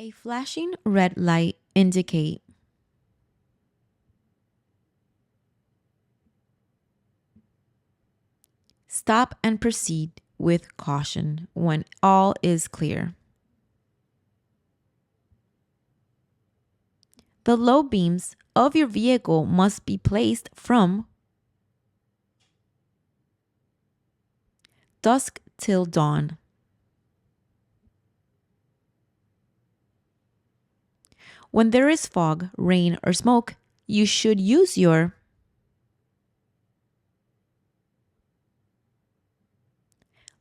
A flashing red light indicate stop and proceed with caution when all is clear. The low beams of your vehicle must be placed from dusk till dawn. When there is fog, rain, or smoke, you should use your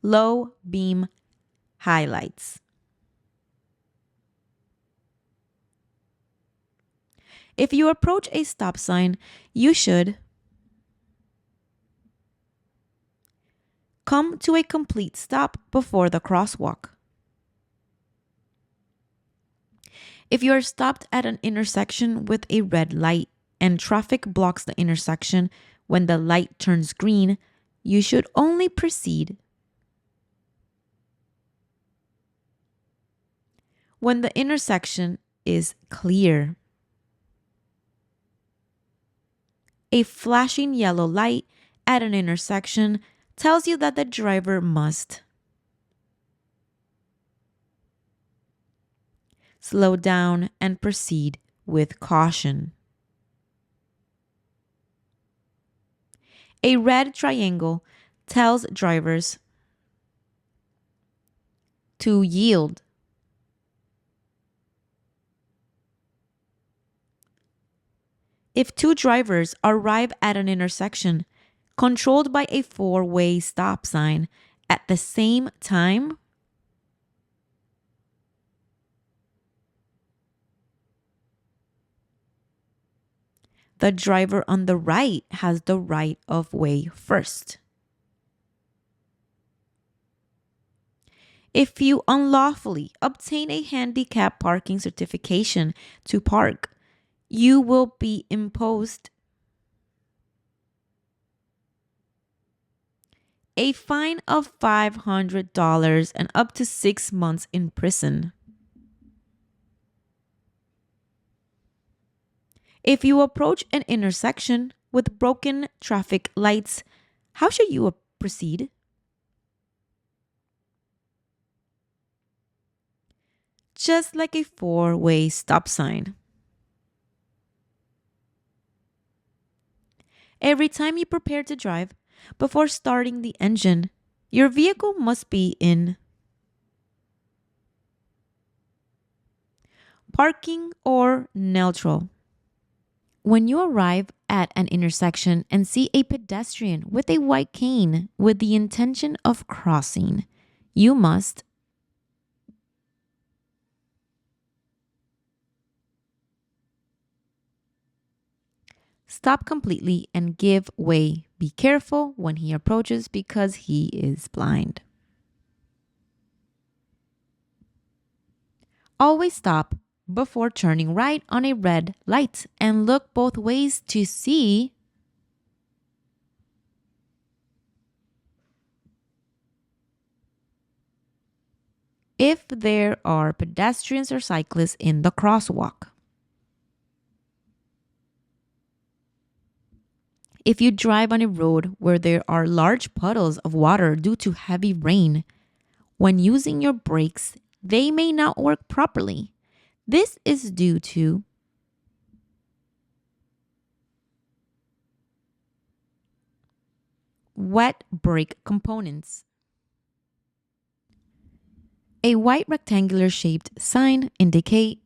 low beam highlights. If you approach a stop sign, you should come to a complete stop before the crosswalk. If you are stopped at an intersection with a red light and traffic blocks the intersection when the light turns green, you should only proceed when the intersection is clear. A flashing yellow light at an intersection tells you that the driver must slow down and proceed with caution. A red triangle tells drivers to yield. If two drivers arrive at an intersection controlled by a four-way stop sign at the same time, the driver on the right has the right of way first. If you unlawfully obtain a handicap parking certification to park, you will be imposed a fine of $500 and up to 6 months in prison. If you approach an intersection with broken traffic lights, how should you proceed? Just like a four-way stop sign. Every time you prepare to drive, before starting the engine, your vehicle must be in parking or neutral. When you arrive at an intersection and see a pedestrian with a white cane with the intention of crossing, you must stop completely and give way. Be careful when he approaches because he is blind. Always stop before turning right on a red light and look both ways to see if there are pedestrians or cyclists in the crosswalk. If you drive on a road where there are large puddles of water due to heavy rain, when using your brakes, they may not work properly. This is due to wet brake components. A white rectangular shaped sign indicate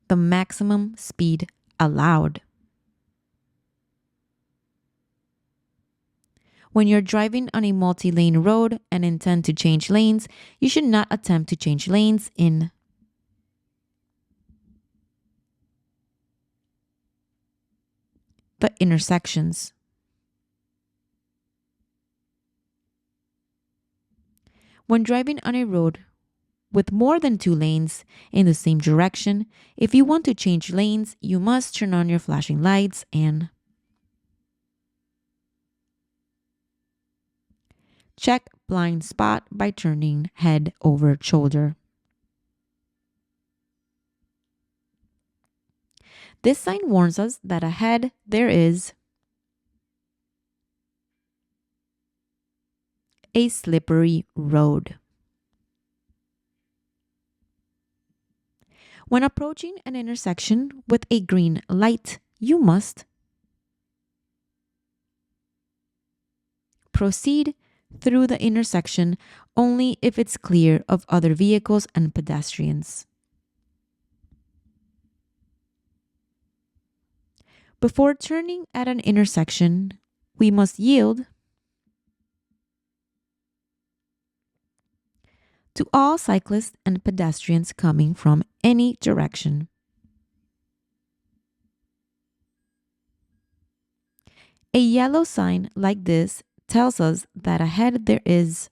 the maximum speed allowed. When you're driving on a multi-lane road and intend to change lanes, you should not attempt to change lanes in the intersections. When driving on a road with more than 2 lanes in the same direction, if you want to change lanes, you must turn on your flashing lights and check blind spot by turning head over shoulder. This sign warns us that ahead there is a slippery road. When approaching an intersection with a green light, you must proceed through the intersection only if it's clear of other vehicles and pedestrians. Before turning at an intersection, we must yield to all cyclists and pedestrians coming from any direction. A yellow sign like this tells us that ahead there is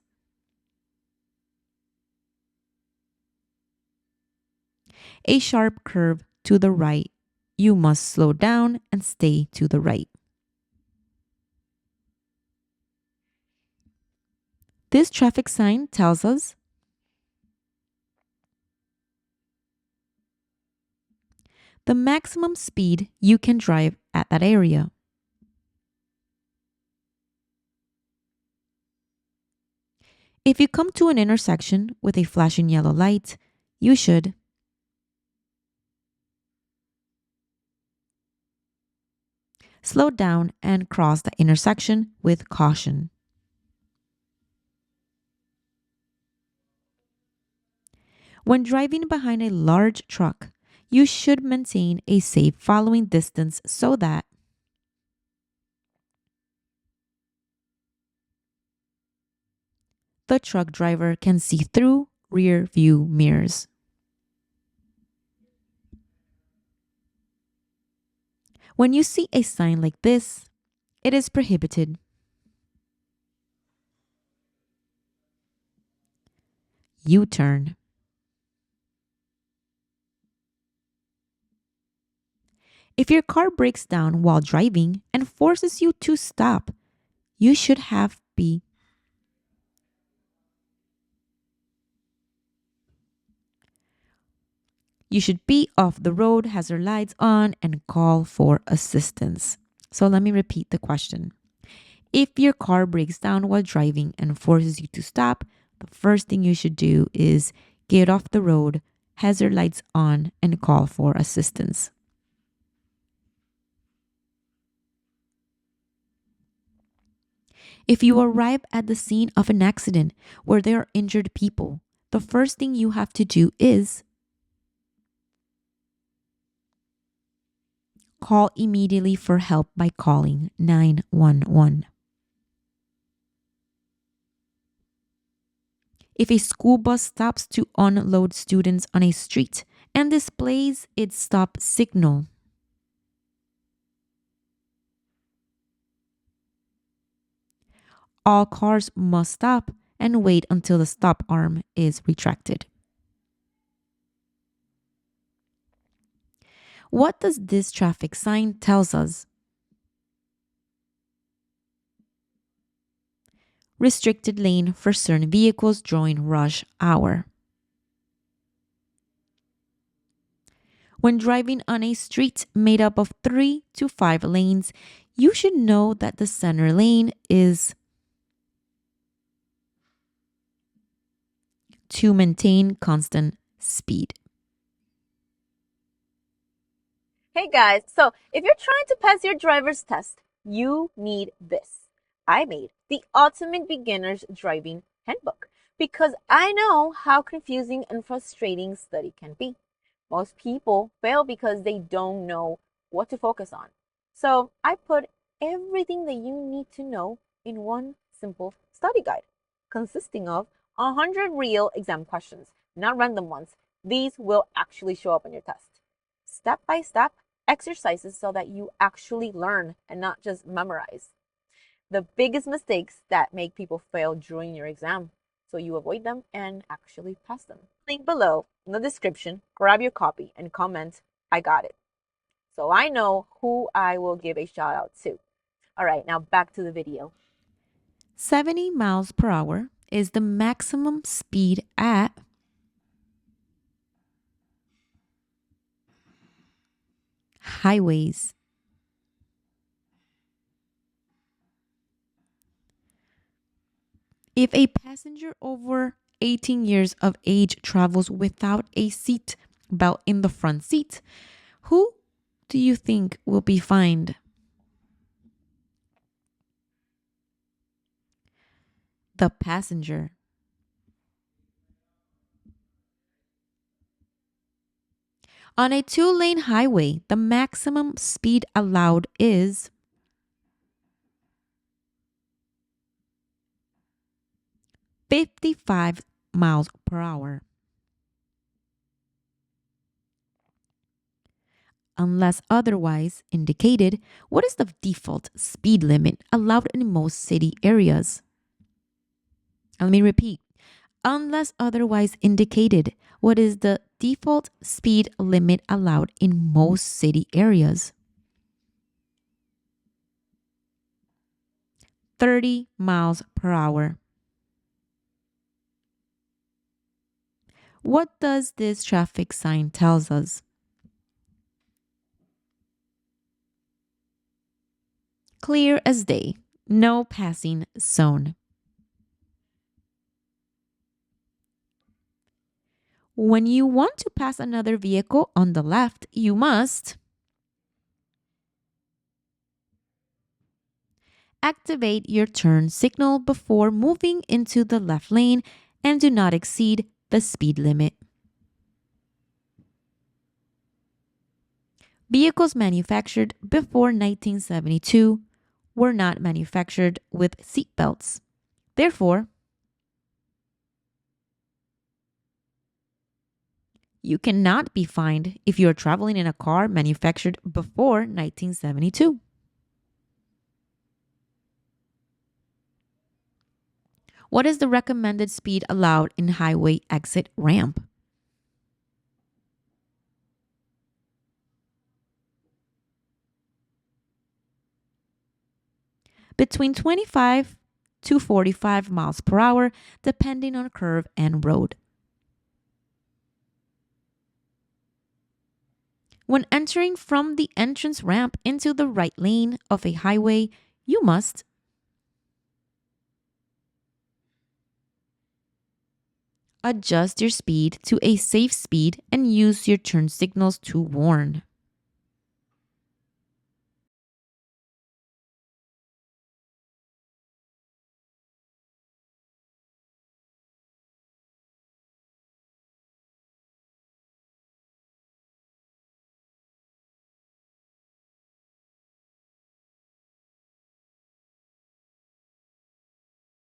a sharp curve to the right. You must slow down and stay to the right. This traffic sign tells us the maximum speed you can drive at that area. If you come to an intersection with a flashing yellow light, you should slow down and cross the intersection with caution. When driving behind a large truck, you should maintain a safe following distance so that the truck driver can see through rear view mirrors. When you see a sign like this, it is prohibited. U-turn. If your car breaks down while driving and forces you to stop, you should be off the road, hazard lights on, and call for assistance. So let me repeat the question. If your car breaks down while driving and forces you to stop, the first thing you should do is get off the road, hazard lights on, and call for assistance. If you arrive at the scene of an accident where there are injured people, the first thing you have to do is call immediately for help by calling 911. If a school bus stops to unload students on a street and displays its stop signal, all cars must stop and wait until the stop arm is retracted. What does this traffic sign tells us? Restricted lane for certain vehicles during rush hour. When driving on a street made up of 3 to 5 lanes, you should know that the center lane is to maintain constant speed. Hey guys, so if you're trying to pass your driver's test, you need this. I made the ultimate beginner's driving handbook because I know how confusing and frustrating study can be. Most people fail because they don't know what to focus on. So I put everything that you need to know in one simple study guide consisting of 100 real exam questions, not random ones. These will actually show up on your test. Step by step exercises so that you actually learn and not just memorize. The biggest mistakes that make people fail during your exam, so you avoid them and actually pass them. Link below in the description, grab your copy and comment, I got it. So I know who I will give a shout out to. All right, now back to the video. 70 miles per hour is the maximum speed at highways? If a passenger over 18 years of age travels without a seat belt in the front seat, who do you think will be fined? The passenger. On a two-lane highway, the maximum speed allowed is 55 miles per hour. Unless otherwise indicated, what is the default speed limit allowed in most city areas? Let me repeat. Unless otherwise indicated, what is the default speed limit allowed in most city areas? 30 miles per hour. What does this traffic sign tells us? Clear as day, no passing zone. When you want to pass another vehicle on the left, you must activate your turn signal before moving into the left lane and do not exceed the speed limit. Vehicles manufactured before 1972 were not manufactured with seat belts. Therefore, you cannot be fined if you are traveling in a car manufactured before 1972. What is the recommended speed allowed in highway exit ramp? Between 25 to 45 miles per hour, depending on curve and road. When entering from the entrance ramp into the right lane of a highway, you must adjust your speed to a safe speed and use your turn signals to warn.